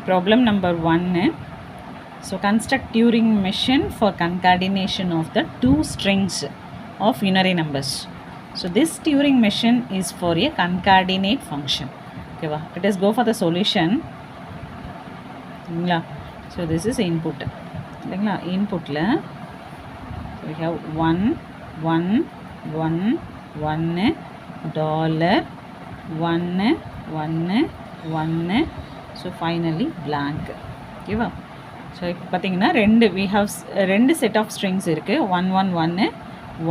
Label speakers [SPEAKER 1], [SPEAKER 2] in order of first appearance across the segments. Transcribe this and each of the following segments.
[SPEAKER 1] Problem number 1. So construct Turing machine for concatenation of the two strings of unary numbers. So this Turing machine is for a concatenate function. Okay, let us go for the solution. So this is input. Input la so we have 1 1 1 1 dollar 1 1 1. So finally blank. Okay va. So இப்போ பார்த்தீங்கன்னா we have ரெண்டு set of strings இருக்கு 1 1 1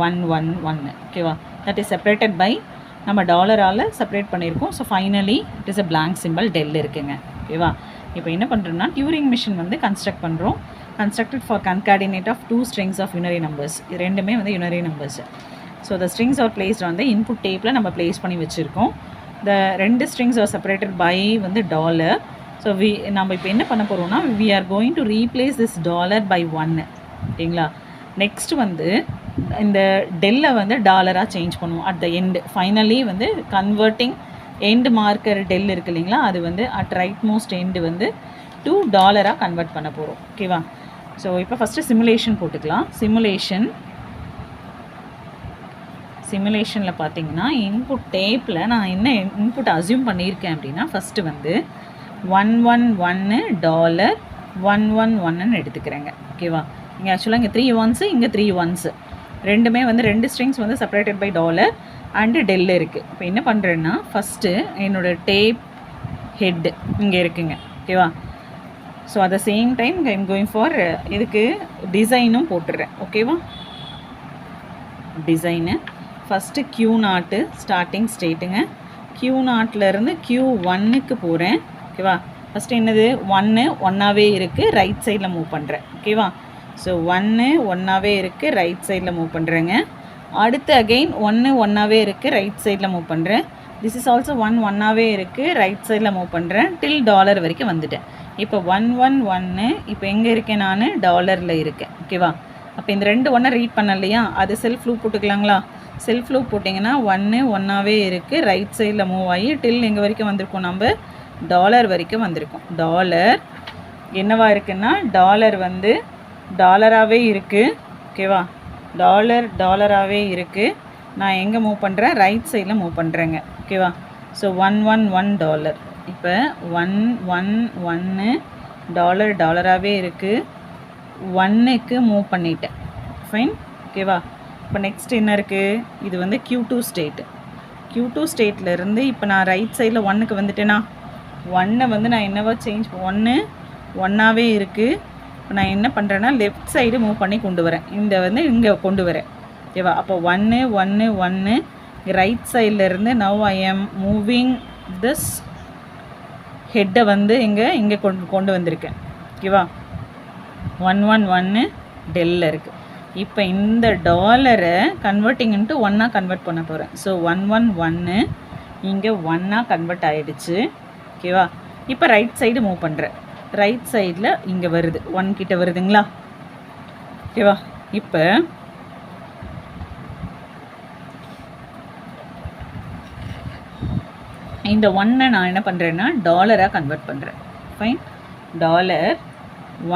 [SPEAKER 1] 1 1 1. ஓகேவா, that is separated by நம்ம டாலரால் separate பண்ணியிருக்கோம். So finally it is a blank symbol டெல் இருக்குங்க. ஓகேவா, இப்போ என்ன பண்ணுறோம்னா டியூரிங் மிஷின் வந்து கன்ஸ்ட்ரக்ட் பண்ணுறோம். Constructed for concatenate of two strings of unary numbers. இது ரெண்டுமே வந்து unary numbers. So the strings are placed வந்து இன்புட் டேப்பில் நம்ம பிளேஸ் பண்ணி வச்சுருக்கோம். த ரெண்டு ஸ்ட்ரிங்ஸ் ஆர் செப்பரேட்டட் பை வந்து டாலர். ஸோ நம்ம இப்போ என்ன பண்ண போகிறோம்னா we are going to replace this dollar by 1. ஓகேங்களா, நெக்ஸ்ட் வந்து இந்த டெல்லை வந்து டாலராக சேஞ்ச் பண்ணுவோம் அட் த எண்டு. ஃபைனலி வந்து கன்வெர்ட்டிங் எண்டு மார்க்கர் டெல் இருக்குது இல்லைங்களா, அது வந்து அட் ரைட் மோஸ்ட் எண்டு வந்து $2 கன்வெர்ட் பண்ண போகிறோம். ஓகேவா, ஸோ இப்போ ஃபஸ்ட்டு சிமுலேஷன் போட்டுக்கலாம். சிமுலேஷனில் பார்த்தீங்கன்னா இன்புட் டேப்பில் நான் என்ன இன்புட் அசியூம் பண்ணியிருக்கேன் அப்படின்னா ஃபஸ்ட்டு வந்து 1 1 1 டாலர் 1 1 1ன்னு எடுத்துக்கிறேங்க. ஓகேவா, இங்கே ஆக்சுவலாக இங்கே 3 1s இங்கே 3 1s ரெண்டுமே வந்து ரெண்டு ஸ்ட்ரிங்ஸ் வந்து செப்பரேட்டட் பை டாலர் அண்டு டெல் இருக்குது. இப்போ என்ன பண்ணுறேன்னா ஃபஸ்ட்டு என்னோடய டேப் ஹெட் இங்கே இருக்குங்க. ஓகேவா, so at the same time I'm going for இதுக்கு டிசைனும் போட்டுடுறேன். ஓகேவா, டிசைனு ஃபஸ்ட்டு Q0 ஸ்டார்டிங் ஸ்டேட்டுங்க. Q0லேருந்து Q1க்கு போகிறேன். ஓகேவா, ஃபஸ்ட்டு என்னது 1 1ஆகவே இருக்குது, ரைட் சைடில் மூவ் பண்ணுறேன். ஓகேவா, ஸோ 1 1ஆகவே இருக்குது, ரைட் சைடில் மூவ் பண்ணுறேங்க. அடுத்து அகெயின் 1 1ஆகவே இருக்குது, ரைட் சைடில் மூவ் பண்ணுறேன். திஸ் இஸ் ஆல்சோ 1 1ஆகவே இருக்குது, ரைட் சைடில் மூவ் பண்ணுறேன். டில் டாலர் வரைக்கும் வந்துட்டேன். இப்போ 1 1 1 இப்போ எங்கே இருக்கேன், நான் டாலரில் இருக்கேன். ஓகேவா, அப்போ இந்த ரெண்டு 1 ரீட் பண்ண இல்லையா, அது செல்ஃப் லூப் போட்டுக்கலாங்களா. செல்ஃப் லூப் போட்டிங்கன்னா 1 1ஆகவே இருக்குது, ரைட் சைடில் மூவ் ஆகி டில் எங்கே வரைக்கும் வந்திருக்கோம், நம்ம டாலர் வரைக்கும் வந்திருக்கோம். டாலர் என்னவா இருக்குன்னா டாலர் வந்து டாலராகவே இருக்குது. ஓகேவா, டாலராகவே இருக்குது. நான் எங்கே மூவ் பண்ணுறேன், ரைட் சைடில் மூவ் பண்ணுறேங்க. ஓகேவா, ஸோ 1 1 1 டாலர். இப்போ 1 1 1 டாலராகவே இருக்குது, 1க்கு மூவ் பண்ணிட்டேன். ஃபைன். ஓகேவா, இப்போ நெக்ஸ்ட் என்ன இருக்குது, இது வந்து Q2 ஸ்டேட்டு. Q2 ஸ்டேட்லேருந்து இப்போ நான் ரைட் சைடில் 1க்கு வந்துட்டேன்னா 1 வந்து நான் என்னவா சேஞ்ச் 1 1ஆகவே இருக்குது. இப்போ நான் என்ன பண்ணுறேன்னா லெஃப்ட் சைடு மூவ் பண்ணி கொண்டு வரேன், இந்த வந்து இங்கே கொண்டு வரேன். ஓகேவா, அப்போ 1 1 1 ரைட் சைட்லேருந்து now I am moving this ஹெட்டை வந்து இங்கே கொண்டு வந்திருக்கேன். ஓகேவா, 1 1 1 டெல்லில் இருக்குது. இப்போ இந்த டாலரை கன்வெர்ட்டிங் இன்ட்டு 1ஆக கன்வெர்ட் பண்ண போகிறேன். ஸோ 1 1 1 இங்கே 1ஆக கன்வெர்ட் ஆகிடுச்சு. ஓகேவா, இப்போ ரைட் சைடு மூவ் பண்ணுறேன். ரைட் சைடில் இங்கே வருது, 1 கிட்ட வருதுங்களா. ஓகேவா, இப்போ இந்த 1 நான் என்ன பண்ணுறேன்னா டாலராக கன்வெர்ட் பண்ணுறேன். ஃபைன், டாலர்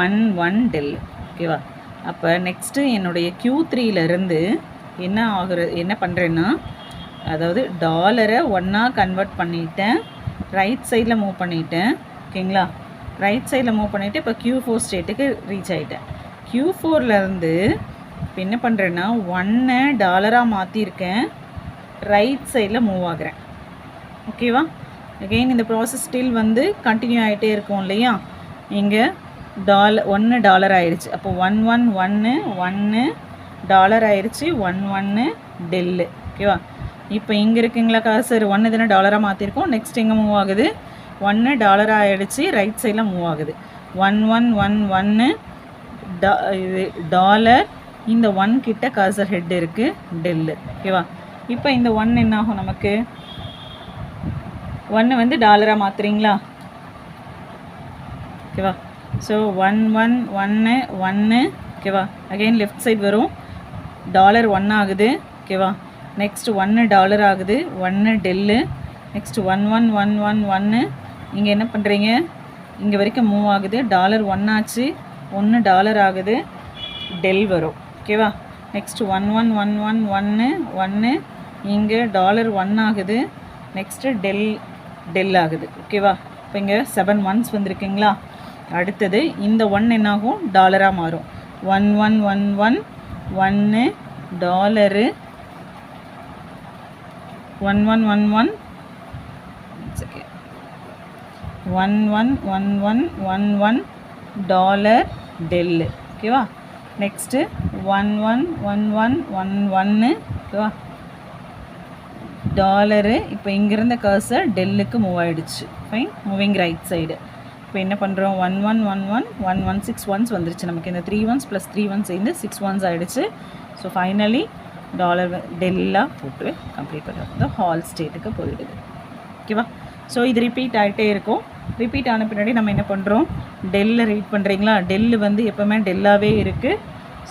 [SPEAKER 1] 1 1 டெல். ஓகேவா, அப்போ நெக்ஸ்ட்டு என்னுடைய Q3லேருந்து என்ன பண்ணுறேன்னா அதாவது டாலரை 1ஆக கன்வெர்ட் பண்ணிட்டேன், ரைட் சைடில் மூவ் பண்ணிட்டேன். ஓகேங்களா, ரைட் சைடில் மூவ் பண்ணிவிட்டு இப்போ Q4 ஸ்டேட்டுக்கு ரீச் ஆகிட்டேன். Q4லேருந்து இப்போ என்ன பண்ணுறேன்னா 1 டாலராக மாற்றிருக்கேன், ரைட் சைடில் மூவ் ஆகுறேன். ஓகேவா, அகெயின் இந்த ப்ராசஸ் ஸ்டில் வந்து கண்டினியூ ஆகிட்டே இருக்கும் இல்லையா. இங்கே 1 டாலர் ஆயிடுச்சு. அப்போ 1 1 1 1 டாலர் ஆயிடுச்சு, 1 1 டெல்லு. ஓகேவா, இப்போ இங்கே இருக்குங்களா காசு 1 தானே டாலராக மாற்றிருக்கோம். நெக்ஸ்ட் எங்கே மூவ் ஆகுது, 1 டாலர் ஆகிடுச்சு, ரைட் சைடில் மூவ் ஆகுது. 1 1 1 1 இது டாலர், இந்த 1 கிட்ட கர்சர் ஹெட் இருக்குது, டெல்லு. ஓகேவா, இப்போ இந்த 1 என்ன ஆகும் நமக்கு, 1 வந்து டாலராக மாற்றுறீங்களா. ஓகேவா, ஸோ 1 1 1 1. ஓகேவா, அகெயின் லெஃப்ட் சைடு வரும், டாலர் 1 ஆகுது. ஓகேவா, நெக்ஸ்ட் 1 டாலர் ஆகுது, 1 டெல்லு. நெக்ஸ்ட் 1 1 1 1 1 இங்கே என்ன பண்ணுறீங்க, இங்கே வரைக்கும் மூவ் ஆகுது. டாலர் 1 ஆச்சு, 1 டாலர் ஆகுது, டெல் வரும். ஓகேவா? நெக்ஸ்ட் 1 1 1 1 1 1 இங்கே டாலர் 1 ஆகுது, நெக்ஸ்ட்டு டெல் ஆகுது. ஓகேவா? இப்போ இங்கே 7 1s வந்திருக்குங்களா? அடுத்தது இந்த 1 என்னாகும்? டாலராக மாறும். 1 1 1 1 1 டாலரு 1 1 1 1 1 1 1 1 1 1 டாலர் டெல்லு. ஓகேவா? நெக்ஸ்ட்டு 1 1 1 1 1 1 ஓகேவா? டாலரு இப்போ இங்கேருந்த கர்சர் டெல்லுக்கு மூவ் ஆகிடுச்சு. Fine, moving right side. இப்போ என்ன பண்ணுறோம்? 1 1 1 1 1 1 6 1s வந்துருச்சு நமக்கு. இந்த 3 1s + 3 1s சேர்ந்து 6 1s ஆகிடுச்சு. ஸோ ஃபைனலி டாலர் டெல்லாக போட்டு கம்ப்ளீட் பண்ணுறோம். இந்த ஹால் ஸ்டேட்டுக்கு போயிடுது. ஓகேவா? ஸோ இது ரிப்பீட் ஆகிட்டே இருக்கும். ரிப்பீட் ஆன பின்னாடி நம்ம என்ன பண்ணுறோம்? டெல்லை ரீட் பண்ணுறீங்களா? டெல்லு வந்து எப்போவுமே டெல்லாகவே இருக்குது.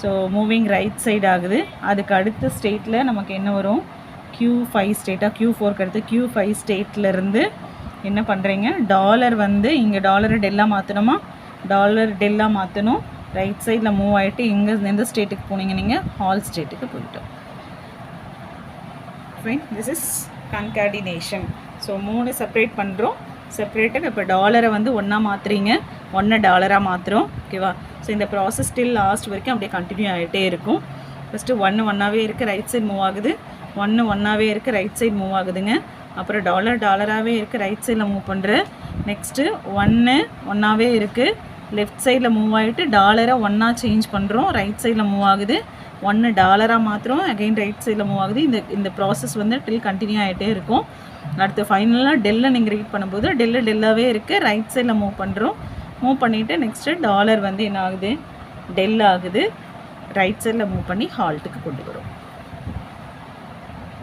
[SPEAKER 1] ஸோ மூவிங் ரைட் சைடு ஆகுது. அதுக்கு அடுத்த ஸ்டேட்டில் நமக்கு என்ன வரும்? Q5 ஸ்டேட்டாக, Q4க்கு அடுத்து Q5 ஸ்டேட்லேருந்து என்ன பண்ணுறீங்க? டாலர் வந்து இங்கே டாலரை டெல்லாக மாற்றணுமா? டாலர் டெல்லாக மாற்றணும். ரைட் சைடில் மூவ் ஆகிட்டு இங்கே எந்த ஸ்டேட்டுக்கு போனீங்க? நீங்கள் ஹால் ஸ்டேட்டுக்கு போயிட்டோம். Fine, this is concatenation. So 3 separate பண்ணுறோம். செப்பரேட்டட். இப்போ டாலரை வந்து 1 மாற்றுறீங்க, 1 டாலராக மாற்றுறோம். ஓகேவா? ஸோ இந்த ப்ராசஸ் ஸ்டில் லாஸ்ட் வரைக்கும் அப்படியே கண்டினியூ ஆகிட்டே இருக்கும். ஃபஸ்ட்டு 1 1ஆகவே இருக்குது, ரைட் சைடு மூவ் ஆகுது. 1 1ஆகவே இருக்குது, ரைட் சைடு மூவ் ஆகுதுங்க. அப்புறம் டாலராகவே இருக்குது, ரைட் சைடில் மூவ் பண்ணுறேன். நெக்ஸ்ட்டு 1 1ஆகவே இருக்குது, லெஃப்ட் சைடில் மூவ் ஆகிட்டு டாலரை 1ஆக சேஞ்ச் பண்ணுறோம், ரைட் சைடில் மூவ் ஆகுது. 1 டாலராக மாத்திரம் அகெயின் ரைட் சைடில் மூவ் ஆகுது. இந்த ப்ராசஸ் வந்து டில் கண்டினியூ ஆகிட்டே இருக்கும். அடுத்து ஃபைனலாக டெல்லை நீங்கள் ரீட் பண்ணும்போது டெல்லாகவே இருக்குது, ரைட் சைடில் மூவ் பண்ணுறோம். மூவ் பண்ணிவிட்டு நெக்ஸ்ட்டு டாலர் வந்து என்ன ஆகுது? டெல் ஆகுது. ரைட் சைடில் மூவ் பண்ணி ஹால்ட்டுக்கு கொண்டு வரும்.